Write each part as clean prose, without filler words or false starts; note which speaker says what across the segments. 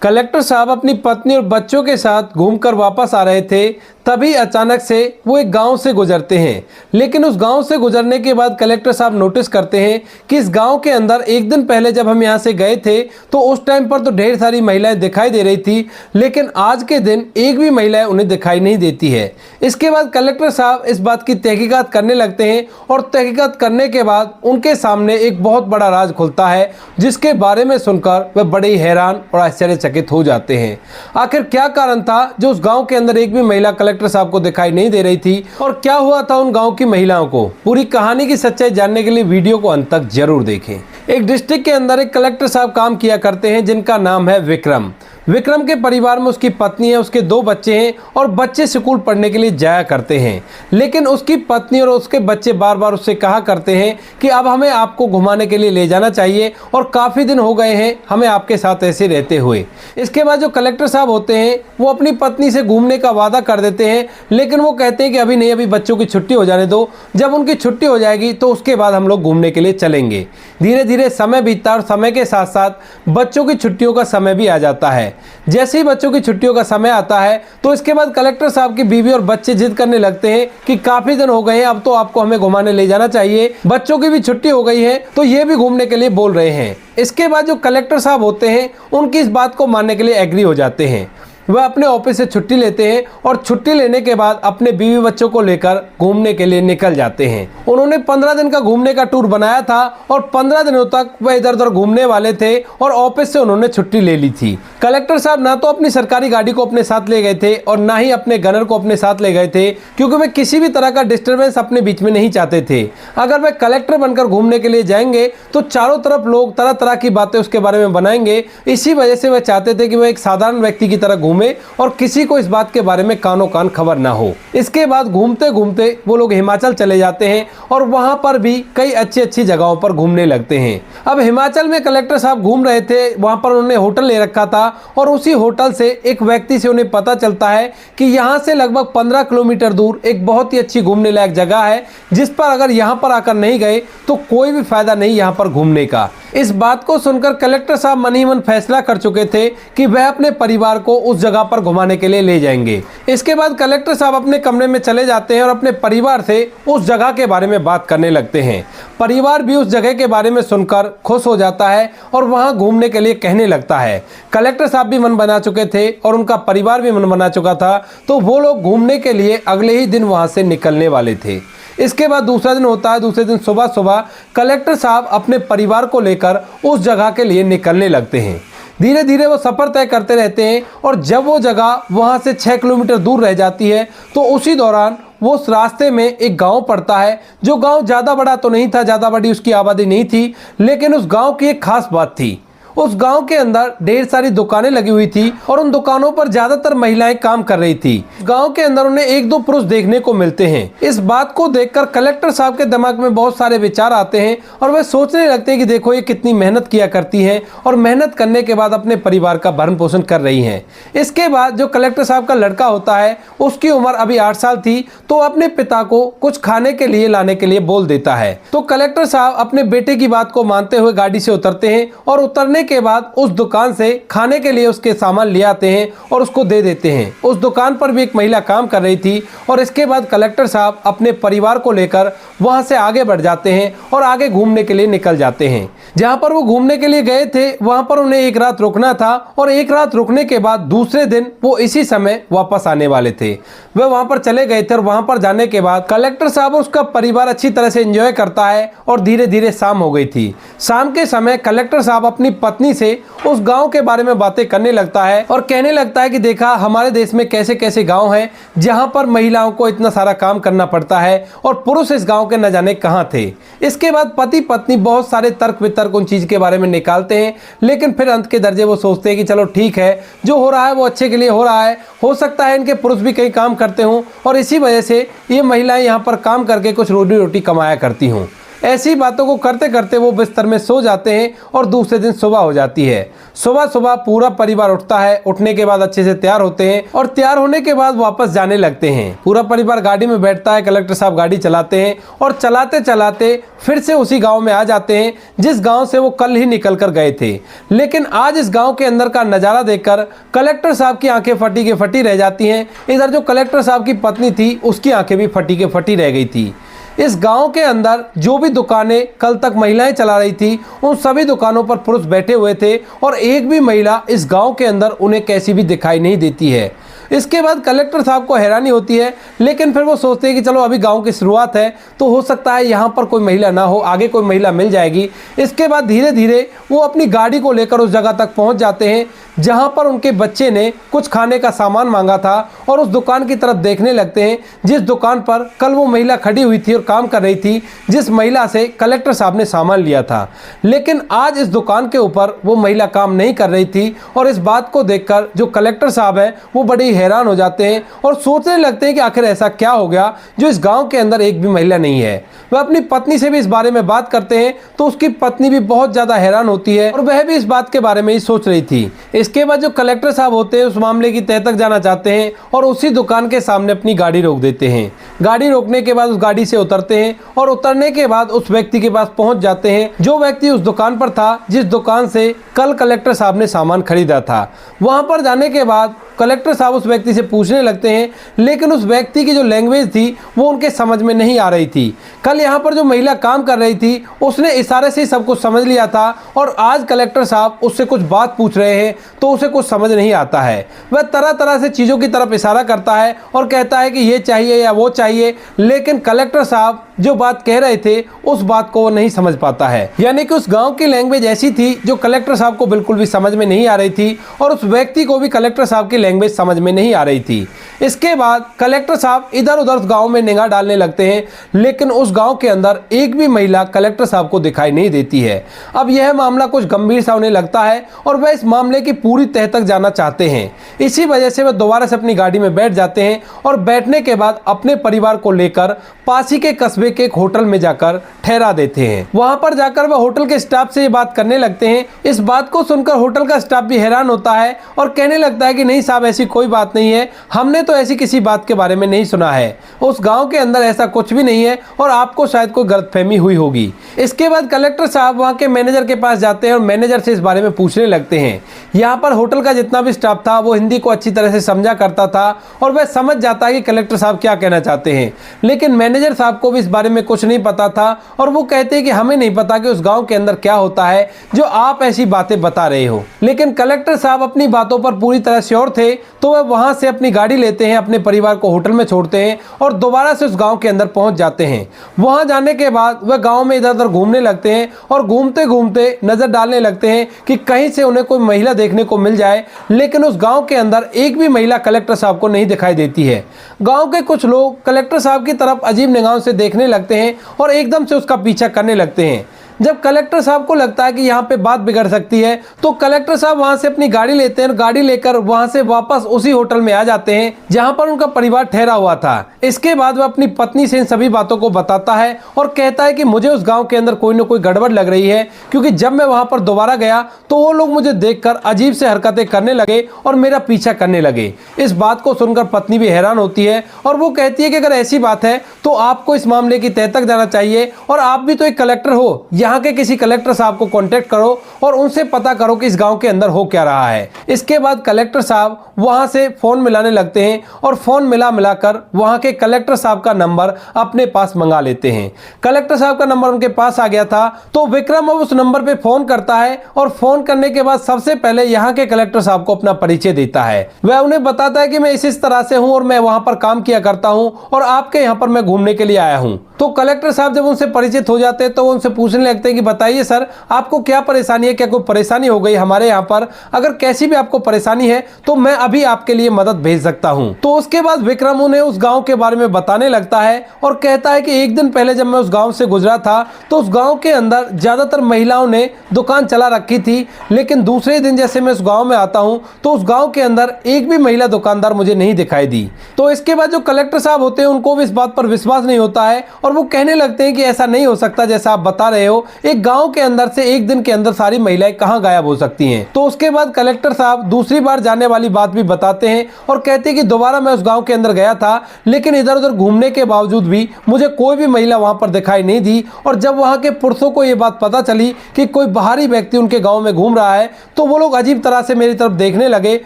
Speaker 1: Collector साहब अपनी पत्नी और बच्चों के साथ घूमकर वापस आ रहे थे, तभी अचानक से वो एक गांव से गुजरते हैं। लेकिन उस गांव से गुजरने के बाद कलेक्टर साहब नोटिस करते हैं कि इस गांव के अंदर एक दिन पहले जब हम यहां से गए थे तो उस टाइम पर तो ढेर सारी महिलाएं दिखाई दे रही थी, लेकिन आज के दिन एक भी महिलाएं उन्हें दिखाई नहीं देती है। इसके बाद कलेक्टर साहब इस बात की तहकीकात करने लगते हैं और तहकीकात करने के बाद उनके सामने एक बहुत बड़ा राज खुलता है, जिसके बारे में सुनकर वे बड़े ही हैरान और आश्चर्यचकित हो जाते हैं। आखिर क्या कारण था जो उस गांव के अंदर एक भी महिला कलेक्टर साहब को दिखाई नहीं दे रही थी, और क्या हुआ था उन गांव की महिलाओं को? पूरी कहानी की सच्चाई जानने के लिए वीडियो को अंत तक जरूर देखें। एक डिस्ट्रिक्ट के अंदर एक कलेक्टर साहब काम किया करते हैं जिनका नाम है विक्रम। विक्रम के परिवार में उसकी पत्नी है, उसके 2 बच्चे हैं और बच्चे स्कूल पढ़ने के लिए जाया करते हैं। लेकिन उसकी पत्नी और उसके बच्चे बार बार उससे कहा करते हैं कि अब हमें आपको घुमाने के लिए ले जाना चाहिए और काफ़ी दिन हो गए हैं हमें आपके साथ ऐसे रहते हुए। इसके बाद जो कलेक्टर साहब होते हैं वो अपनी पत्नी से घूमने का वादा कर देते हैं, लेकिन वो कहते हैं कि अभी नहीं, अभी बच्चों की छुट्टी हो जाने दो, जब उनकी छुट्टी हो जाएगी तो उसके बाद हम लोग घूमने के लिए चलेंगे। धीरे धीरे समय बीतता और समय के साथ साथ बच्चों की छुट्टियों का समय भी आ जाता है। जैसे ही बच्चों की छुट्टियों का समय आता है तो इसके बाद कलेक्टर साहब की बीवी और बच्चे जिद करने लगते हैं कि काफी दिन हो गए हैं, अब तो आपको हमें घुमाने ले जाना चाहिए, बच्चों की भी छुट्टी हो गई है, तो ये भी घूमने के लिए बोल रहे हैं। इसके बाद जो कलेक्टर साहब होते हैं उनकी इस बात को मानने के लिए एग्री हो जाते हैं। वह अपने ऑफिस से छुट्टी लेते हैं और छुट्टी लेने के बाद अपने बीवी बच्चों को लेकर घूमने के लिए निकल जाते हैं। उन्होंने 15 दिन का घूमने का टूर बनाया था और 15 दिनों तक वह इधर उधर घूमने वाले थे और ऑफिस से उन्होंने छुट्टी ले ली थी। कलेक्टर साहब ना तो अपनी सरकारी गाड़ी को अपने साथ ले गए थे और ना ही अपने गनर को अपने साथ ले गए थे, क्योंकि वे किसी भी तरह का डिस्टर्बेंस अपने बीच में नहीं चाहते थे। अगर वे कलेक्टर बनकर घूमने के लिए जाएंगे तो चारों तरफ लोग तरह तरह की बातें उसके बारे में बनाएंगे। इसी वजह से वह चाहते थे कि वह एक साधारण व्यक्ति की तरह और किसी को इस बात के बारे में कानों कान खबर ना हो। इसके बाद घूमते घूमते वो लोग हिमाचल चले जाते हैं और वहां पर भी कई अच्छी अच्छी जगहों पर घूमने लगते हैं। अब हिमाचल में कलेक्टर साहब घूम रहे थे, वहां पर उन्होंने होटल ले रखा था और उसी होटल से एक व्यक्ति से उन्हें पता चलता है कि यहाँ से लगभग 15 किलोमीटर दूर एक बहुत ही अच्छी घूमने लायक जगह है, जिस पर अगर यहाँ पर आकर नहीं गए तो कोई भी फायदा नहीं यहाँ पर घूमने का। इस बात को सुनकर कलेक्टर साहब मन ही मन फैसला कर चुके थे कि वह अपने परिवार को उस जगह पर घुमाने के लिए ले जाएंगे। इसके बाद कलेक्टर साहब अपने कमरे में चले जाते हैं और अपने परिवार से उस जगह के बारे में बात करने लगते हैं। परिवार भी उस जगह के बारे में सुनकर खुश हो जाता है और वहां घूमने के लिए कहने लगता है। कलेक्टर साहब भी मन बना चुके थे और उनका परिवार भी मन बना चुका था, तो वो लोग घूमने के लिए अगले ही दिन वहां से निकलने वाले थे। इसके बाद दूसरा दिन होता है। दूसरे दिन सुबह सुबह कलेक्टर साहब अपने परिवार को लेकर उस जगह के लिए निकलने लगते हैं। धीरे धीरे वो सफ़र तय करते रहते हैं और जब वो जगह वहाँ से 6 किलोमीटर दूर रह जाती है तो उसी दौरान वो उस रास्ते में एक गांव पड़ता है, जो गांव ज़्यादा बड़ा तो नहीं था, ज़्यादा बड़ी उसकी आबादी नहीं थी, लेकिन उस गांव की एक खास बात थी। उस गांव के अंदर ढेर सारी दुकानें लगी हुई थी और उन दुकानों पर ज्यादातर महिलाएं काम कर रही थी। गांव के अंदर उन्हें 1-2 पुरुष देखने को मिलते हैं। इस बात को देखकर कलेक्टर साहब के दिमाग में बहुत सारे विचार आते हैं और वे सोचने लगते हैं कि देखो ये कितनी मेहनत किया करती हैं और मेहनत करने के बाद अपने परिवार का भरण पोषण कर रही हैं। इसके बाद जो कलेक्टर साहब का लड़का होता है उसकी उम्र अभी 8 साल थी, तो अपने पिता को कुछ खाने के लिए लाने के लिए बोल देता है। तो कलेक्टर साहब अपने बेटे की बात को मानते हुए गाड़ी से उतरते हैं और उतरने के बाद उस दुकान से खाने के लिए उसके सामान ले आते हैं और उसको दे देते हैं। उस दुकान पर भी एक महिला काम कर रही थी और इसके बाद कलेक्टर साहब अपने परिवार को लेकर वहां से आगे बढ़ जाते हैं और आगे घूमने के लिए निकल जाते हैं। जहां पर वो घूमने के लिए गए थे वहां पर उन्हें एक रात रुकना था और एक रात रुकने के बाद दूसरे दिन वो इसी समय वापस आने वाले थे। वे वहां पर चले गए थे और वहां पर जाने के बाद कलेक्टर साहब और उसका परिवार अच्छी तरह से एंजॉय करता है और धीरे धीरे शाम हो गई थी। शाम के समय कलेक्टर साहब अपनी पत्नी से उस गांव के बारे में बातें करने लगता है और कहने लगता है कि देखा हमारे देश में कैसे कैसे गांव हैं जहां पर महिलाओं को इतना सारा काम करना पड़ता है और पुरुष इस गांव के न जाने कहां थे। इसके बाद पति पत्नी बहुत सारे तर्क वितर्क उन चीज के बारे में निकालते हैं, लेकिन फिर अंत के दर्जे वो सोचते हैं कि चलो ठीक है, जो हो रहा है वो अच्छे के लिए हो रहा है, हो सकता है इनके पुरुष भी कहीं काम करते हों और इसी वजह से ये महिलाएं यहाँ पर काम करके कुछ रोजी रोटी कमाया करती हों। ऐसी बातों को करते करते वो बिस्तर में सो जाते हैं और दूसरे दिन सुबह हो जाती है। सुबह सुबह पूरा परिवार उठता है। उठने के बाद अच्छे से तैयार होते हैं और तैयार होने के बाद वापस जाने लगते हैं। पूरा परिवार गाड़ी में बैठता है। कलेक्टर साहब गाड़ी चलाते हैं और चलाते चलाते फिर से उसी गांव में आ जाते हैं जिस गांव से वो कल ही निकल कर गए थे। लेकिन आज इस गांव के अंदर का नजारा देखकर कलेक्टर साहब की आंखें फटी के फटी रह जाती हैं। इधर जो कलेक्टर साहब की पत्नी थी उसकी आंखें भी फटी के फटी रह गई थी। इस गांव के अंदर जो भी दुकानें कल तक महिलाएं चला रही थी उन सभी दुकानों पर पुरुष बैठे हुए थे और एक भी महिला इस गांव के अंदर उन्हें कैसी भी दिखाई नहीं देती है। इसके बाद कलेक्टर साहब को हैरानी होती है, लेकिन फिर वो सोचते हैं कि चलो अभी गांव की शुरुआत है तो हो सकता है यहाँ पर कोई महिला ना हो, आगे कोई महिला मिल जाएगी। इसके बाद धीरे धीरे वो अपनी गाड़ी को लेकर उस जगह तक पहुँच जाते हैं जहाँ पर उनके बच्चे ने कुछ खाने का सामान मांगा था और उस दुकान की तरफ देखने लगते हैं जिस दुकान पर कल वो महिला खड़ी हुई थी और काम कर रही थी, जिस महिला से कलेक्टर साहब ने सामान लिया था। लेकिन आज इस दुकान के ऊपर वो महिला काम नहीं कर रही थी और इस बात को देखकर जो कलेक्टर साहब है वो बड़ी हैरान हो जाते हैं और सोचने लगते हैं कि आखिर ऐसा क्या हो गया जो इस गांव के अंदर एक भी महिला नहीं है। वह अपनी पत्नी से भी इस बारे में बात करते हैं तो उसकी पत्नी भी बहुत ज्यादा हैरान होती है और वह भी इस बात के बारे में ही सोच रही थी। इसके बाद जो कलेक्टर साहब होते हैं उस मामले की तह तक जाना चाहते हैं और उसी दुकान के सामने अपनी गाड़ी रोक देते हैं। गाड़ी रोकने के बाद उस गाड़ी से उतरते हैं और उतरने के बाद उस व्यक्ति के पास पहुंच जाते हैं जो व्यक्ति उस दुकान पर था जिस दुकान से कल कलेक्टर साहब ने सामान खरीदा था। वहां पर जाने के बाद कलेक्टर साहब उस व्यक्ति से पूछने लगते हैं, लेकिन उस व्यक्ति की जो लैंग्वेज थी वो उनके समझ में नहीं आ रही थी। कल यहाँ पर जो महिला काम कर रही थी उसने इशारे से ही सब कुछ समझ लिया था और आज कलेक्टर साहब उससे कुछ बात पूछ रहे हैं तो उसे कुछ समझ नहीं आता है। वह तरह तरह से चीज़ों की तरफ इशारा करता है और कहता है कि ये चाहिए या वो चाहिए, लेकिन कलेक्टर साहब जो बात कह रहे थे उस बात को वो नहीं समझ पाता है। यानी कि उस गांव की लैंग्वेज ऐसी थी जो कलेक्टर साहब को बिल्कुल भी समझ में नहीं आ रही थी और उस व्यक्ति को भी कलेक्टर साहब की लैंग्वेज समझ में नहीं आ रही थी। इसके बाद कलेक्टर साहब इधर उधर गांव में निगाह डालने लगते हैं, लेकिन उस गांव के अंदर एक भी महिला कलेक्टर साहब को दिखाई नहीं देती है। अब यह मामला कुछ गंभीर सा उन्हें लगता है और वह इस मामले की पूरी तह तक जाना चाहते हैं। इसी वजह से वह दोबारा से अपनी गाड़ी में बैठ जाते हैं और बैठने के बाद अपने परिवार को लेकर पास ही के कस्बे के एक होटल में जाकर ठहरा देते हैं। वहां पर जाकर वह होटल के स्टाफ से ये बात करने लगते हैं। इस बात को सुनकर होटल का स्टाफ भी हैरान होता है और कहने लगता है कि नहीं साहब, ऐसी कोई बात नहीं है, हमने तो ऐसी किसी बात के बारे में नहीं सुना है, उस गांव के अंदर ऐसा कुछ भी नहीं है और आपको शायद कोई गलतफहमी हुई होगी। इसके बाद कलेक्टर साहब वहां के मैनेजर के पास जाते हैं और मैनेजर से इस बारे में पूछने लगते हैं। यहाँ पर होटल का जितना भी स्टाफ था वो हिंदी को अच्छी तरह से समझा करता था और वह समझ जाता है कि कलेक्टर साहब क्या कहना चाहते हैं, लेकिन मैनेजर साहब को भी इस बारे में कुछ नहीं पता था और वो कहते हैं कि हमें नहीं पता कि उस गांव के अंदर क्या होता है जो आप ऐसी बातें बता रहे हो। लेकिन कलेक्टर साहब अपनी बातों पर पूरी तरह श्योर थे तो वह वहां से अपनी गाड़ी लेते हैं, अपने परिवार को होटल में छोड़ते हैं और दोबारा से उस गांव के अंदर पहुंच जाते हैं। वहां जाने के बाद वह गांव में इधर उधर घूमने लगते हैं और घूमते घूमते नजर डालने लगते हैं कि कहीं से उन्हें कोई महिला देखने को मिल जाए, लेकिन उस गांव के अंदर एक भी महिला कलेक्टर साहब को नहीं दिखाई देती है। गांव के कुछ लोग कलेक्टर साहब की तरफ अजीब निगाहों से देखने लगते हैं और एकदम से उसका पीछा करने लगते हैं। जब कलेक्टर साहब को लगता है कि यहाँ पे बात बिगड़ सकती है तो कलेक्टर साहब वहां से अपनी गाड़ी लेते हैं और गाड़ी लेकर वहां से वापस उसी होटल में आ जाते हैं जहां पर उनका परिवार ठहरा हुआ था। इसके बाद वह अपनी पत्नी से इन सभी बातों को बताता है और कहता है कि मुझे उस गांव के अंदर कोई ना कोई गड़बड़ लग रही है, क्योंकि जब मैं वहां पर दोबारा गया तो वो लोग मुझे देखकर अजीब से हरकतें करने लगे और मेरा पीछा करने लगे। इस बात को सुनकर पत्नी भी हैरान होती है और वो कहती है कि अगर ऐसी बात है तो आपको इस मामले की तह तक जाना चाहिए और आप भी तो एक कलेक्टर हो, यहाँ के किसी कलेक्टर साहब को कांटेक्ट करो और उनसे पता करो कि इस गांव के अंदर हो क्या रहा है। इसके बाद कलेक्टर साहब वहां से फोन मिलाने लगते हैं और फोन मिलाकर वहां के कलेक्टर साहब का नंबर अपने पास मंगा लेते हैं। कलेक्टर साहब का नंबर उनके पास आ गया था तो विक्रम अब उस नंबर पे फोन करता है और फोन करने के बाद सबसे पहले यहाँ के कलेक्टर साहब को अपना परिचय देता है। वह उन्हें बताता है कि मैं इस तरह से हूँ और मैं वहां पर काम किया करता हूँ और आपके यहाँ पर मैं घूमने के लिए आया हूँ। तो कलेक्टर साहब जब उनसे परिचित हो जाते हैं तो वो उनसे पूछने लगते हैं कि बताइए सर, आपको क्या परेशानी है, क्या कोई परेशानी हो गई हमारे यहाँ पर? अगर कैसी भी आपको परेशानी है तो मैं अभी आपके लिए मदद भेज सकता हूँ। तो उसके बाद विक्रम उन्हें उस गांव के बारे में बताने लगता है और कहता है कि एक दिन पहले जब मैं उस गांव से गुजरा था तो उस गांव के अंदर ज्यादातर महिलाओं ने दुकान चला रखी थी, लेकिन दूसरे दिन जैसे मैं उस गांव में आता हूं तो उस गांव के अंदर एक भी महिला दुकानदार मुझे नहीं दिखाई दी। तो इसके बाद जो कलेक्टर साहब होते हैं उनको भी इस बात पर विश्वास नहीं होता है और वो कहने लगते हैं कि ऐसा नहीं हो सकता जैसा आप बता रहे हो, एक गांव के अंदर से एक दिन के अंदर सारी महिलाएं कहां गायब हो सकती हैं। तो उसके बाद कलेक्टर साहब दूसरी बार जाने वाली बात भी बताते हैं और कहते हैं कि दोबारा मैं उस गांव के अंदर गया था, लेकिन इधर उधर घूमने के बावजूद भी मुझे कोई भी महिला वहां पर दिखाई नहीं दी। और जब वहां के पुरुषों को यह बात पता चली कि कोई बाहरी व्यक्ति उनके गांव में घूम रहा है तो वो लोग अजीब तरह से मेरी तरफ देखने लगे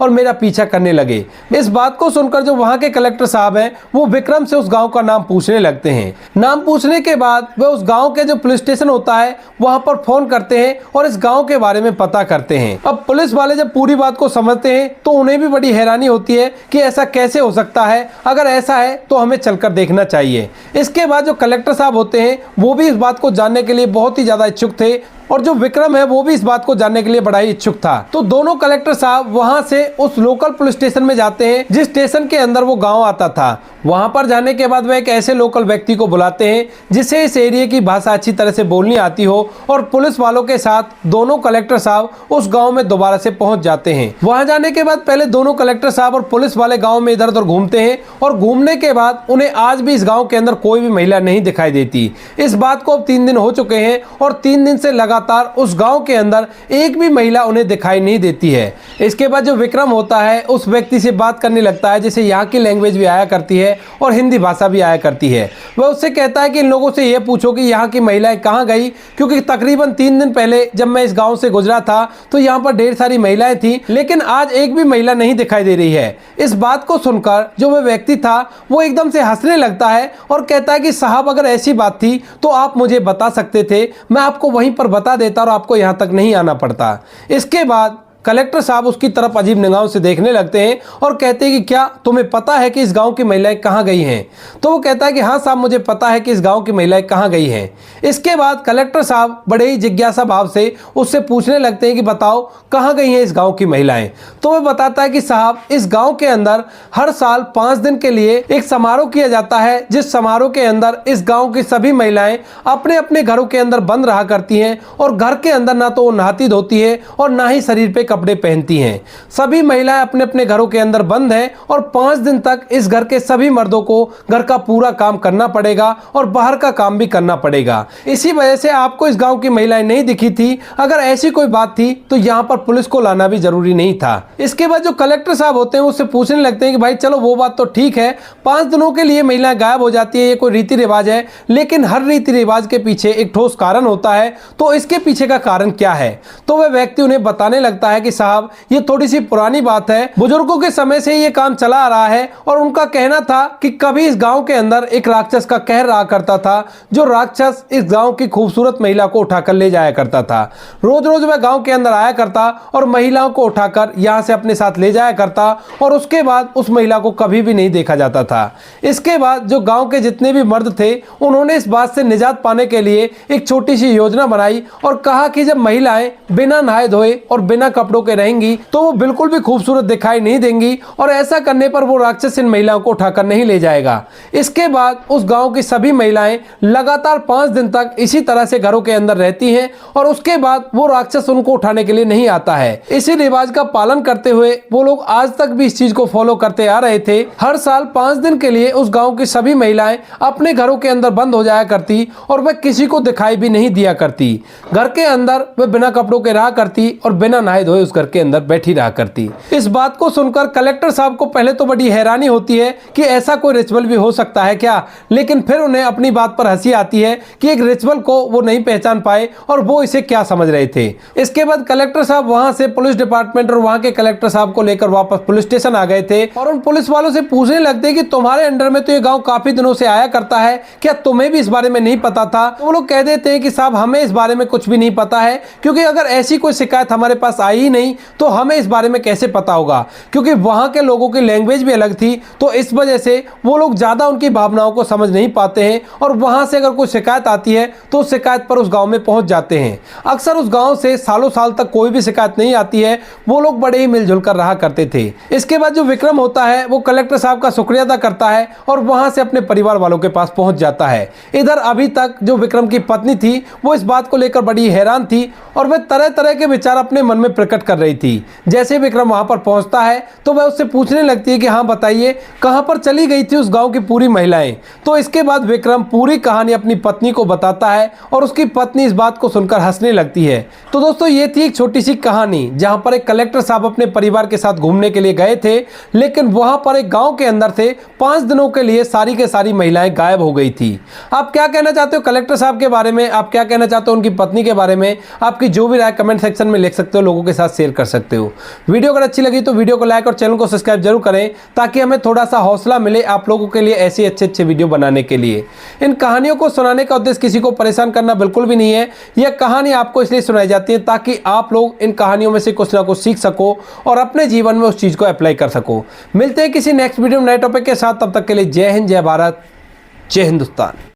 Speaker 1: और मेरा पीछा करने लगे। इस बात को सुनकर जो वहां के कलेक्टर साहब हैं वो विक्रम से उस गांव का नाम पूछने लगते हैं। नाम पूछने के बाद वे उस गांव के जो पुलिस स्टेशन होता है वहां पर फोन करते हैं और इस गांव के बारे में पता करते हैं। अब पुलिस वाले जब पूरी बात को समझते हैं तो उन्हें भी बड़ी हैरानी होती है कि ऐसा कैसे हो सकता है, अगर ऐसा है तो हमें चलकर देखना चाहिए। इसके बाद जो कलेक्टर साहब होते हैं वो भी इस बात को जानने के लिए बहुत ही ज्यादा इच्छुक थे और जो विक्रम है वो भी इस बात को जानने के लिए बड़ा ही इच्छुक था। तो दोनों कलेक्टर साहब वहां से उस लोकल पुलिस स्टेशन में जाते हैं जिस स्टेशन के अंदर वो गांव आता था। वहां पर जाने के बाद वह एक ऐसे लोकल व्यक्ति को बुलाते हैं जिसे इस एरिया की भाषा अच्छी तरह से बोलनी आती हो और पुलिस वालों के साथ दोनों कलेक्टर साहब उस गाँव में दोबारा से पहुंच जाते हैं। वहां जाने के बाद पहले दोनों कलेक्टर साहब और पुलिस वाले गाँव में इधर उधर घूमते हैं और घूमने के बाद उन्हें आज भी इस गाँव के अंदर कोई भी महिला नहीं दिखाई देती। इस बात को अब 3 दिन हो चुके हैं और 3 दिन से लगातार उस गांव के अंदर एक भी महिला उन्हें दिखाई नहीं देती है। इसके बाद जो विक्रम होता है उस व्यक्ति से बात करने लगता है जिसे यहाँ की लैंग्वेज भी आया करती है और हिंदी भाषा भी आया करती है। वह उससे कहता है कि इन लोगों से यह पूछो कि यहाँ की महिलाएं कहाँ गई, क्योंकि तकरीबन 3 दिन पहले जब मैं इस गाँव से गुजरा था तो यहाँ पर ढेर सारी महिलाएं थी, लेकिन आज एक भी महिला नहीं दिखाई दे रही है। इस बात को सुनकर जो वह व्यक्ति था वो एकदम से हंसने लगता है और कहता है कि साहब अगर ऐसी बात थी तो आप मुझे बता सकते थे, मैं आपको वहीं पर बता देता और आपको यहां तक नहीं आना पड़ता। इसके बाद कलेक्टर साहब उसकी तरफ अजीब निगाहों से देखने लगते हैं और कहते हैं कि क्या तुम्हें पता है कि इस गांव की महिलाएं कहां गई हैं? तो वो कहता है कि हाँ साहब मुझे पता है कि इस गांव की महिलाएं कहां गई हैं। इसके बाद कलेक्टर साहब बड़े ही जिज्ञासा भाव से उससे पूछने लगते हैं कि बताओ कहां गई हैं इस गांव की महिलाएं। तो वह बताता है कि साहब इस गांव के अंदर हर साल 5 दिन के लिए एक समारोह किया जाता है, जिस समारोह के अंदर इस गाँव की सभी महिलाएं अपने अपने घरों के अंदर बंद रहा करती हैं और घर के अंदर ना तो वो नहाती धोती है और ना ही शरीर पे कपड़े पहनती हैं। सभी महिलाएं अपने अपने घरों के अंदर बंद हैं और 5 दिन तक इस घर के सभी मर्दों को घर का पूरा काम करना पड़ेगा और बाहर का काम भी करना पड़ेगा। इसी वजह से आपको इस गांव की महिलाएं नहीं दिखी थी। अगर ऐसी कोई बात थी तो यहाँ पर पुलिस को लाना भी जरूरी नहीं था। इसके बाद जो कलेक्टर साहब होते हैं उससे पूछने लगते हैं कि भाई चलो वो बात तो ठीक है, 5 दिनों के लिए महिलाएं गायब हो जाती है, ये कोई रीति रिवाज है, लेकिन हर रीति रिवाज के पीछे एक ठोस कारण होता है, तो इसके पीछे का कारण क्या है? तो वह व्यक्ति उन्हें बताने लगता है कि साहब ये थोड़ी सी पुरानी बात है, बुजुर्गों के समय से ये काम चला आ रहा है और उनका कहना था कि कभी इस गांव के अंदर एक राक्षस का कहर रहा करता था, जो राक्षस इस गांव की खूबसूरत महिला को उठाकर ले जाया करता था। रोज रोज वह गांव के अंदर आया करता और महिलाओं को उठाकर यहां से अपने साथ ले जाया करता और उसके बाद उस महिला को कभी भी नहीं देखा जाता था। इसके बाद जो गांव के जितने भी मर्द थे उन्होंने इस बात से निजात पाने के लिए एक छोटी सी योजना बनाई और कहा कि जब महिलाएं बिना नहाए धोए और बिना कपड़ों के रहेंगी तो वो बिल्कुल भी खूबसूरत दिखाई नहीं देंगी और ऐसा करने पर वो राक्षस इन महिलाओं को उठाकर नहीं ले जाएगा। इसके बाद उस गांव की सभी महिलाएं लगातार 5 दिन तक इसी तरह से घरों के अंदर रहती हैं और उसके बाद वो राक्षस उनको उठाने के लिए नहीं आता है। इसी रिवाज का पालन करते हुए वो लोग आज तक भी इस चीज को फॉलो करते आ रहे थे। हर साल 5 दिन के लिए उस गाँव की सभी महिलाएं अपने घरों के अंदर बंद हो जाया करती और वह किसी को दिखाई भी नहीं दिया करती। घर के अंदर वह बिना कपड़ों के रहा करती और बिना नहाए धोए उस घर के अंदर बैठी रहा करती। इस बात को सुनकर कलेक्टर साहब को पहले तो बड़ी हैरानी होती है कि ऐसा कोई रिचुअल भी हो सकता है क्या, लेकिन फिर उन्हें अपनी बात पर हंसी आती है कि एक रिचुअल को वो नहीं पहचान पाए और वो इसे क्या समझ रहे थे। इसके बाद कलेक्टर साहब वहां से पुलिस डिपार्टमेंट और वहां के कलेक्टर साहब को लेकर वापस पुलिस स्टेशन आ गए थे और उन पुलिस वालों से पूछने लगते कि तुम्हारे अंडर में तो ये गाँव काफी दिनों से आया करता है, क्या तुम्हें भी इस बारे में नहीं पता था? तो वो लोग कह देते हैं कि साहब हमें इस बारे में कुछ भी नहीं पता है, क्योंकि अगर ऐसी कोई शिकायत हमारे पास आई ही नहीं तो हमें इस बारे में कैसे पता होगा, क्योंकि वहाँ के लोगों की लैंग्वेज भी अलग थी। तो इस वजह से वो लोग ज़्यादा उनकी भावनाओं को समझ नहीं पाते हैं और वहाँ से अगर कोई शिकायत आती है तो उस शिकायत पर उस गाँव में पहुँच जाते हैं। अक्सर उस गाँव से सालों साल तक कोई भी शिकायत नहीं आती है, वो लोग बड़े ही मिलजुल कर रहा करते थे। इसके बाद जो विक्रम होता है वो कलेक्टर साहब का शुक्रिया अदा करता है और वहाँ से अपने परिवार वालों के पास पहुँच जाता है। इधर अभी तक जो विक्रम की पत्नी थी वो इस बात को लेकर बड़ी हैरान थी और वह तरह तरह के विचार अपने मन में प्रकट कर रही थी। जैसे विक्रम वहां पर पहुंचता है तो वह उससे पूछने लगती है कि हाँ बताइए, कहां पर चली गई थी उस गांव की पूरी महिलाएं। तो इसके बाद विक्रम पूरी कहानी अपनी पत्नी को बताता है और उसकी पत्नी इस बात को सुनकर हंसने लगती है। तो दोस्तों ये थी एक छोटी सी कहानी जहां पर एक कलेक्टर साहब अपने परिवार के साथ घूमने के लिए गए थे, लेकिन वहां पर एक गाँव के अंदर से 5 दिनों के लिए सारी के सारी महिलाएं गायब हो गई थी। आप क्या कहना चाहते हो कलेक्टर साहब के बारे में, आप क्या कहना चाहते हो उनकी पत्नी के बारे में? आपकी जो भी राय कमेंट सेक्शन में लिख सकते हो, लोगों के साथ शेयर कर सकते हो। वीडियो अगर अच्छी लगी तो वीडियो को लाइक और चैनल को सब्सक्राइब जरूर करें ताकि हमें थोड़ा सा हौसला मिले आप लोगों के लिए ऐसे अच्छे वीडियो बनाने के लिए। इन कहानियों को सुनाने का उद्देश्य किसी को परेशान करना बिल्कुल भी नहीं है। यह कहानी आपको इसलिए सुनाई जाती है ताकि आप लोग इन कहानियों में से कुछ ना कुछ सीख सको और अपने जीवन में उस चीज को अप्लाई कर सको। मिलते हैं किसी नेक्स्ट वीडियो में नए टॉपिक के साथ, तब तक के लिए जय हिंद, जय भारत, जय हिंदुस्तान।